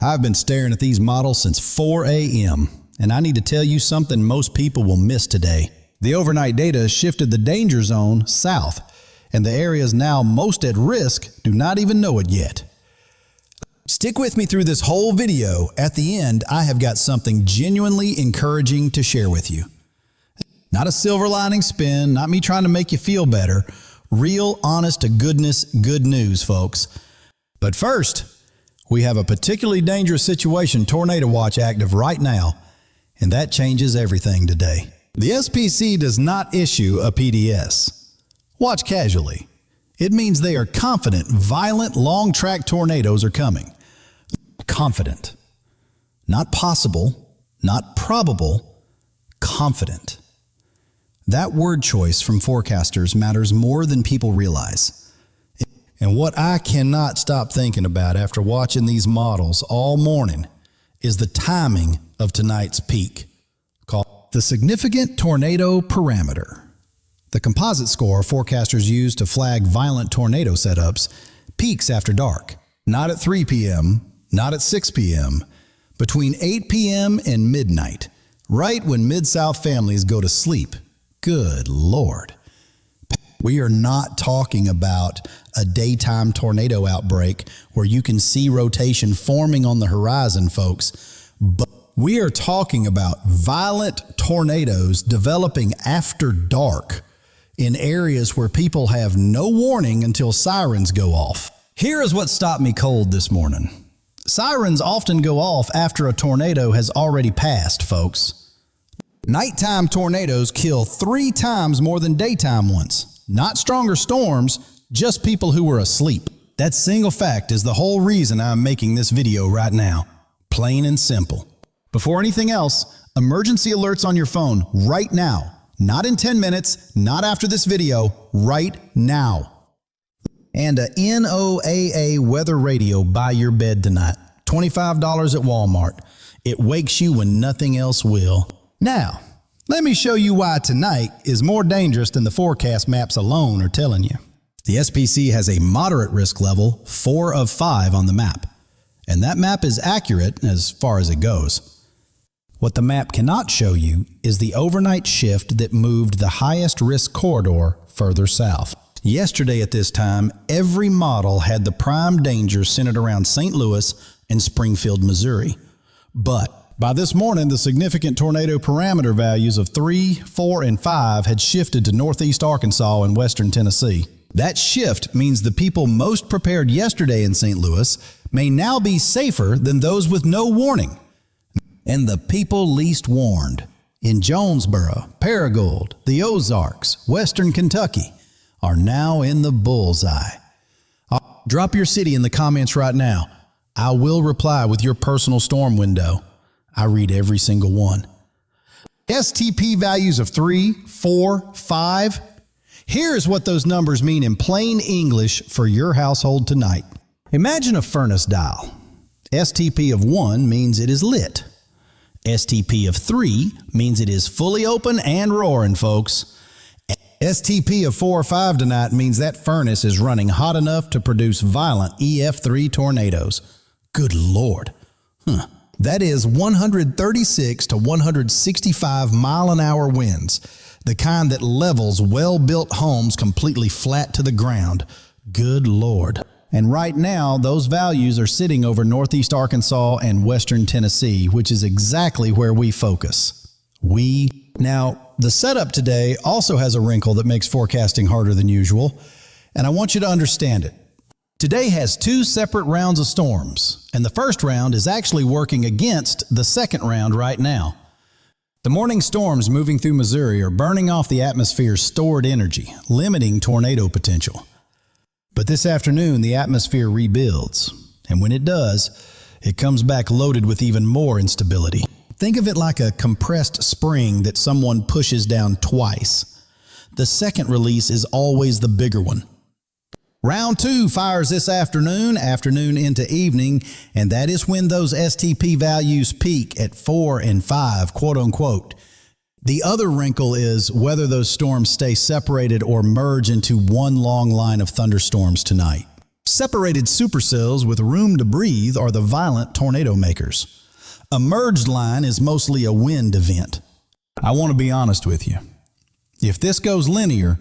I've been staring at these models since 4 a.m., and I need to tell you something most people will miss today. The overnight data shifted the danger zone south, and the areas now most at risk do not even know it yet. Stick with me through this whole video. At the end, I have got something genuinely encouraging to share with you. Not a silver lining spin, not me trying to make you feel better. Real, honest to goodness, good news, folks. But first, we have a particularly dangerous situation tornado watch active right now, and that changes everything today. The SPC does not issue a PDS. Watch casually. It means they are confident violent long-track tornadoes are coming. Confident. Not possible, not probable, confident. That word choice from forecasters matters more than people realize. And what I cannot stop thinking about after watching these models all morning is the timing of tonight's peak, called the significant tornado parameter. The composite score forecasters use to flag violent tornado setups peaks after dark, not at 3 p.m., not at 6 p.m., between 8 p.m. and midnight, right when Mid-South families go to sleep. Good Lord. We are not talking about a daytime tornado outbreak where you can see rotation forming on the horizon, folks, but we are talking about violent tornadoes developing after dark in areas where people have no warning until sirens go off. Here is what stopped me cold this morning. Sirens often go off after a tornado has already passed, folks. Nighttime tornadoes kill 3 times more than daytime ones. Not stronger storms, just people who were asleep. That single fact is the whole reason I'm making this video right now. Plain and simple. Before anything else, emergency alerts on your phone right now. Not in 10 minutes, not after this video, right now. And a NOAA weather radio by your bed tonight. $25 at Walmart. It wakes you when nothing else will. Now, let me show you why tonight is more dangerous than the forecast maps alone are telling you. The SPC has a moderate risk level, 4 of 5 on the map. And that map is accurate as far as it goes. What the map cannot show you is the overnight shift that moved the highest risk corridor further south. Yesterday at this time, every model had the prime danger centered around St. Louis and Springfield, Missouri. But by this morning, the significant tornado parameter values of 3, 4, and 5 had shifted to northeast Arkansas and western Tennessee. That shift means the people most prepared yesterday in St. Louis may now be safer than those with no warning. And the people least warned in Jonesboro, Paragould, the Ozarks, western Kentucky are now in the bullseye. Drop your city in the comments right now. I will reply with your personal storm window. I read every single one. STP values of 3, 4, 5. Here's what those numbers mean in plain English for your household tonight. Imagine a furnace dial. STP of 1 means it is lit. STP of 3 means it is fully open and roaring, folks. STP of 4 or 5 tonight means that furnace is running hot enough to produce violent EF3 tornadoes. Good Lord. That is 136 to 165 mile-an-hour winds, the kind that levels well-built homes completely flat to the ground. Good Lord. And right now, those values are sitting over northeast Arkansas and western Tennessee, which is exactly where we focus. Now, the setup today also has a wrinkle that makes forecasting harder than usual, and I want you to understand it. Today has 2 separate rounds of storms, and the first round is actually working against the second round right now. The morning storms moving through Missouri are burning off the atmosphere's stored energy, limiting tornado potential. But this afternoon, the atmosphere rebuilds, and when it does, it comes back loaded with even more instability. Think of it like a compressed spring that someone pushes down twice. The second release is always the bigger one. Round 2 fires this afternoon into evening, and that is when those STP values peak at 4 and 5, quote unquote. The other wrinkle is whether those storms stay separated or merge into one long line of thunderstorms tonight. Separated supercells with room to breathe are the violent tornado makers. A merged line is mostly a wind event. I want to be honest with you. If this goes linear,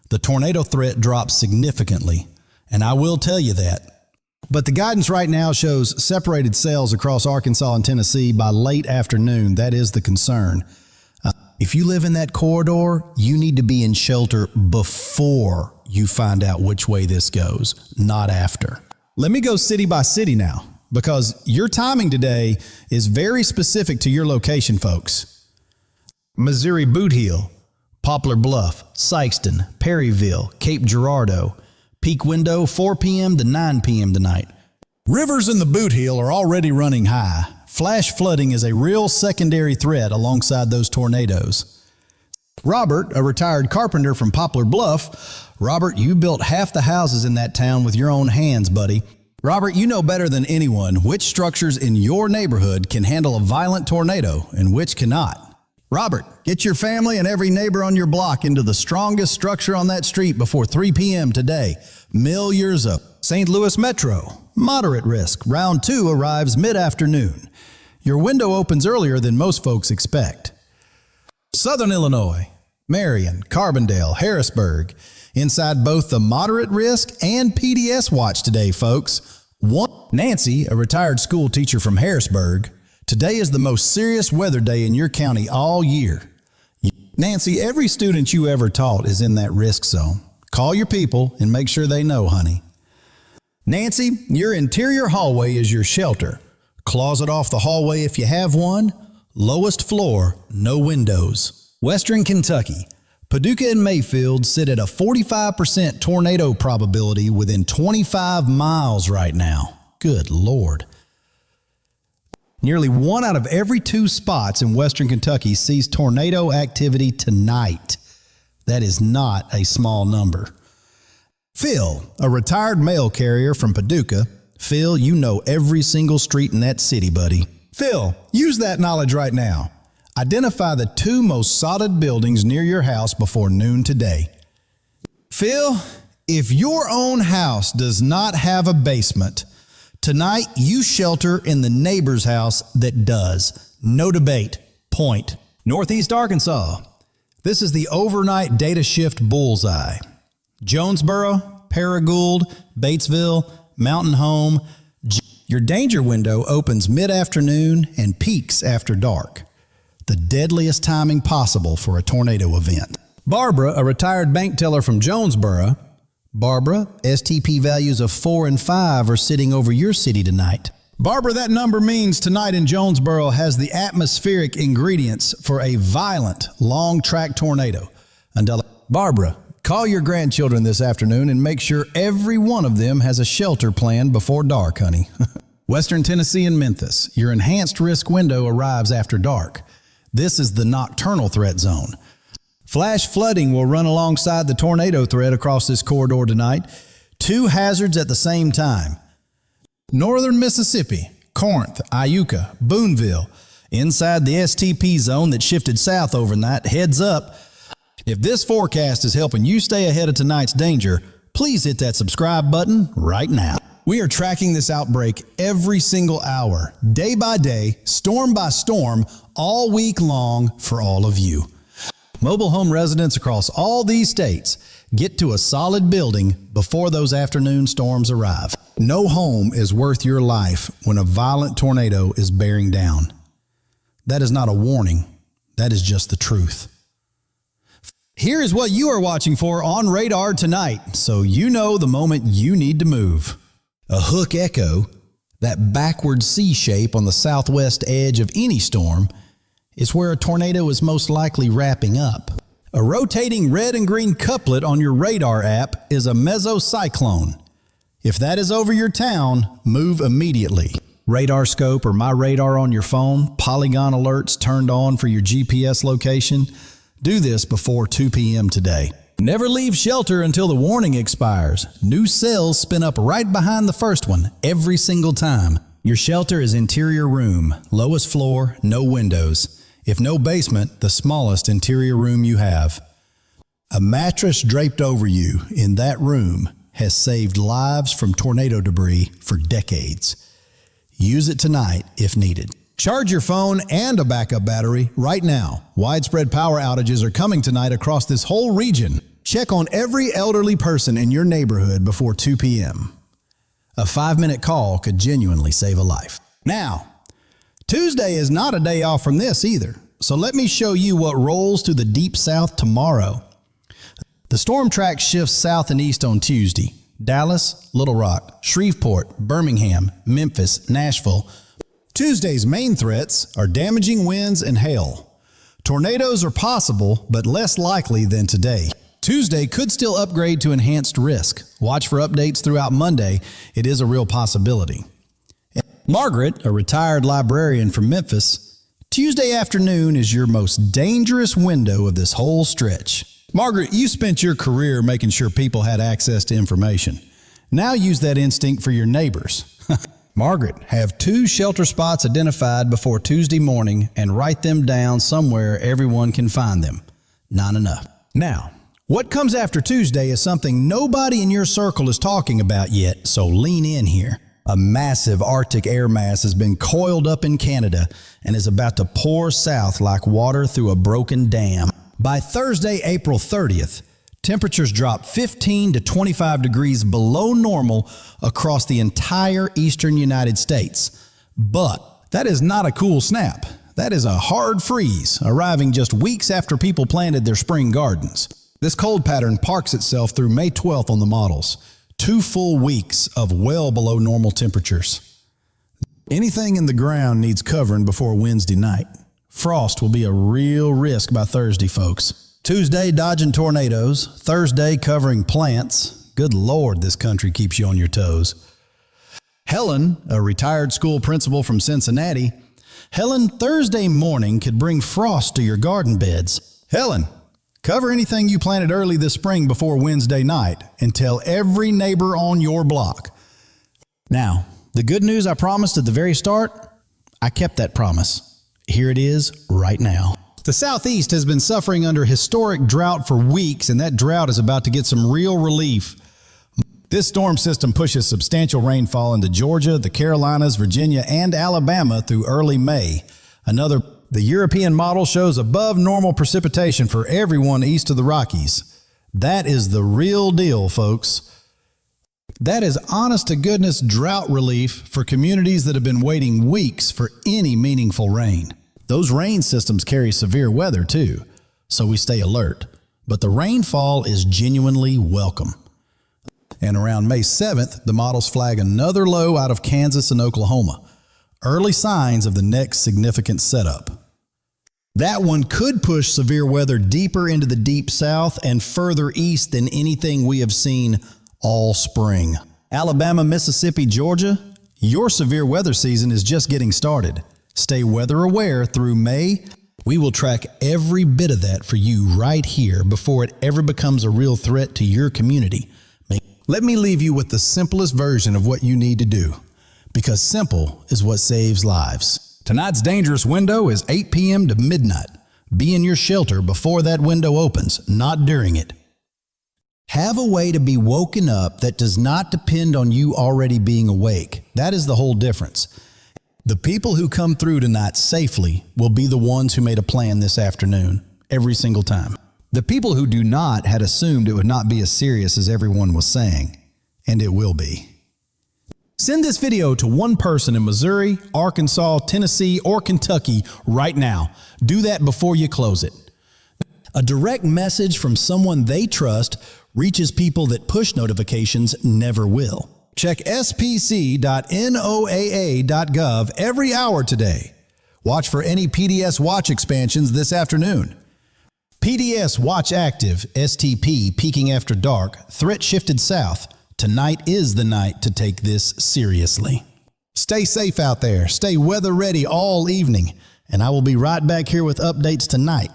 the tornado threat drops significantly, and I will tell you that. But the guidance right now shows separated cells across Arkansas and Tennessee by late afternoon. That is the concern. If you live in that corridor, you need to be in shelter before you find out which way this goes, not after. Let me go city by city now, because your timing today is very specific to your location, folks. Missouri Boot Heel, Poplar Bluff, Sykeston, Perryville, Cape Girardeau. Peak window 4 p.m. to 9 p.m. tonight. Rivers in the Boot Heel are already running high. Flash flooding is a real secondary threat alongside those tornadoes. Robert, a retired carpenter from Poplar Bluff. Robert, you built half the houses in that town with your own hands, buddy. Robert, you know better than anyone which structures in your neighborhood can handle a violent tornado and which cannot. Robert, get your family and every neighbor on your block into the strongest structure on that street before 3 p.m. today. Mill Yerza, St. Louis Metro. Moderate risk. Round 2 arrives mid-afternoon. Your window opens earlier than most folks expect. Southern Illinois, Marion, Carbondale, Harrisburg. Inside both the moderate risk and PDS watch today, folks. Nancy, a retired school teacher from Harrisburg. Today is the most serious weather day in your county all year. Nancy, every student you ever taught is in that risk zone. Call your people and make sure they know, honey. Nancy, your interior hallway is your shelter. Closet off the hallway if you have one. Lowest floor, no windows. Western Kentucky, Paducah and Mayfield sit at a 45% tornado probability within 25 miles right now. Good Lord. Nearly 1 out of every 2 spots in Western Kentucky sees tornado activity tonight. That is not a small number. Phil, a retired mail carrier from Paducah. Phil, you know every single street in that city, buddy. Phil, use that knowledge right now. Identify the 2 most sodded buildings near your house before noon today. Phil, if your own house does not have a basement, tonight you shelter in the neighbor's house that does. No debate. Point. Northeast Arkansas. This is the overnight data shift bullseye. Jonesboro, Paragould, Batesville, Mountain Home. Your danger window opens mid-afternoon and peaks after dark. The deadliest timing possible for a tornado event. Barbara, a retired bank teller from Jonesboro. Barbara, STP values of 4 and 5 are sitting over your city tonight. Barbara, that number means tonight in Jonesboro has the atmospheric ingredients for a violent, long-track tornado. Barbara, call your grandchildren this afternoon and make sure every one of them has a shelter plan before dark, honey. Western Tennessee and Memphis, your enhanced risk window arrives after dark. This is the nocturnal threat zone. Flash flooding will run alongside the tornado threat across this corridor tonight. 2 hazards at the same time. Northern Mississippi, Corinth, Iuka, Boonville. Inside the STP zone that shifted south overnight, heads up. If this forecast is helping you stay ahead of tonight's danger, please hit that subscribe button right now. We are tracking this outbreak every single hour, day by day, storm by storm, all week long for all of you. Mobile home residents across all these states get to a solid building before those afternoon storms arrive. No home is worth your life when a violent tornado is bearing down. That is not a warning. That is just the truth. Here is what you are watching for on radar tonight, so you know the moment you need to move. A hook echo, that backward C shape on the southwest edge of any storm, is where a tornado is most likely wrapping up. A rotating red and green couplet on your radar app is a mesocyclone. If that is over your town, move immediately. Radar scope or My Radar on your phone, polygon alerts turned on for your GPS location. Do this before 2 p.m. today. Never leave shelter until the warning expires. New cells spin up right behind the first one every single time. Your shelter is interior room, lowest floor, no windows. If no basement, the smallest interior room you have. A mattress draped over you in that room has saved lives from tornado debris for decades. Use it tonight if needed. Charge your phone and a backup battery right now. Widespread power outages are coming tonight across this whole region. Check on every elderly person in your neighborhood before 2 p.m. A 5-minute call could genuinely save a life. Now, Tuesday is not a day off from this either, so let me show you what rolls through the deep south tomorrow. The storm track shifts south and east on Tuesday. Dallas, Little Rock, Shreveport, Birmingham, Memphis, Nashville. Tuesday's main threats are damaging winds and hail. Tornadoes are possible, but less likely than today. Tuesday could still upgrade to enhanced risk. Watch for updates throughout Monday. It is a real possibility. Margaret, a retired librarian from Memphis, Tuesday afternoon is your most dangerous window of this whole stretch. Margaret, you spent your career making sure people had access to information. Now use that instinct for your neighbors. Margaret, have 2 shelter spots identified before Tuesday morning and write them down somewhere everyone can find them. Not enough. Now, what comes after Tuesday is something nobody in your circle is talking about yet, so lean in here. A massive Arctic air mass has been coiled up in Canada and is about to pour south like water through a broken dam. By Thursday, April 30th, temperatures drop 15 to 25 degrees below normal across the entire eastern United States. But that is not a cool snap. That is a hard freeze, arriving just weeks after people planted their spring gardens. This cold pattern parks itself through May 12th on the models. 2 full weeks of well below normal temperatures. Anything in the ground needs covering before Wednesday night. Frost will be a real risk by Thursday, folks. Tuesday, dodging tornadoes. Thursday, covering plants. Good Lord, this country keeps you on your toes. Helen, a retired school principal from Cincinnati. Helen, Thursday morning could bring frost to your garden beds. Helen, cover anything you planted early this spring before Wednesday night and tell every neighbor on your block. Now, the good news I promised at the very start, I kept that promise. Here it is right now. The Southeast has been suffering under historic drought for weeks, and that drought is about to get some real relief. This storm system pushes substantial rainfall into Georgia, the Carolinas, Virginia, and Alabama through early May. The European model shows above normal precipitation for everyone east of the Rockies. That is the real deal, folks. That is honest-to-goodness drought relief for communities that have been waiting weeks for any meaningful rain. Those rain systems carry severe weather, too, so we stay alert. But the rainfall is genuinely welcome. And around May 7th, the models flag another low out of Kansas and Oklahoma. Early signs of the next significant setup. That one could push severe weather deeper into the deep south and further east than anything we have seen all spring. Alabama, Mississippi, Georgia, your severe weather season is just getting started. Stay weather aware through May. We will track every bit of that for you right here before it ever becomes a real threat to your community. Let me leave you with the simplest version of what you need to do, because simple is what saves lives. Tonight's dangerous window is 8 p.m. to midnight. Be in your shelter before that window opens, not during it. Have a way to be woken up that does not depend on you already being awake. That is the whole difference. The people who come through tonight safely will be the ones who made a plan this afternoon, every single time. The people who do not had assumed it would not be as serious as everyone was saying, and it will be. Send this video to one person in Missouri, Arkansas, Tennessee, or Kentucky right now. Do that before you close it. A direct message from someone they trust reaches people that push notifications never will. Check spc.noaa.gov every hour today. Watch for any PDS Watch expansions this afternoon. PDS Watch Active, STP, peaking after dark, threat shifted south. Tonight is the night to take this seriously. Stay safe out there. Stay weather ready all evening. And I will be right back here with updates tonight.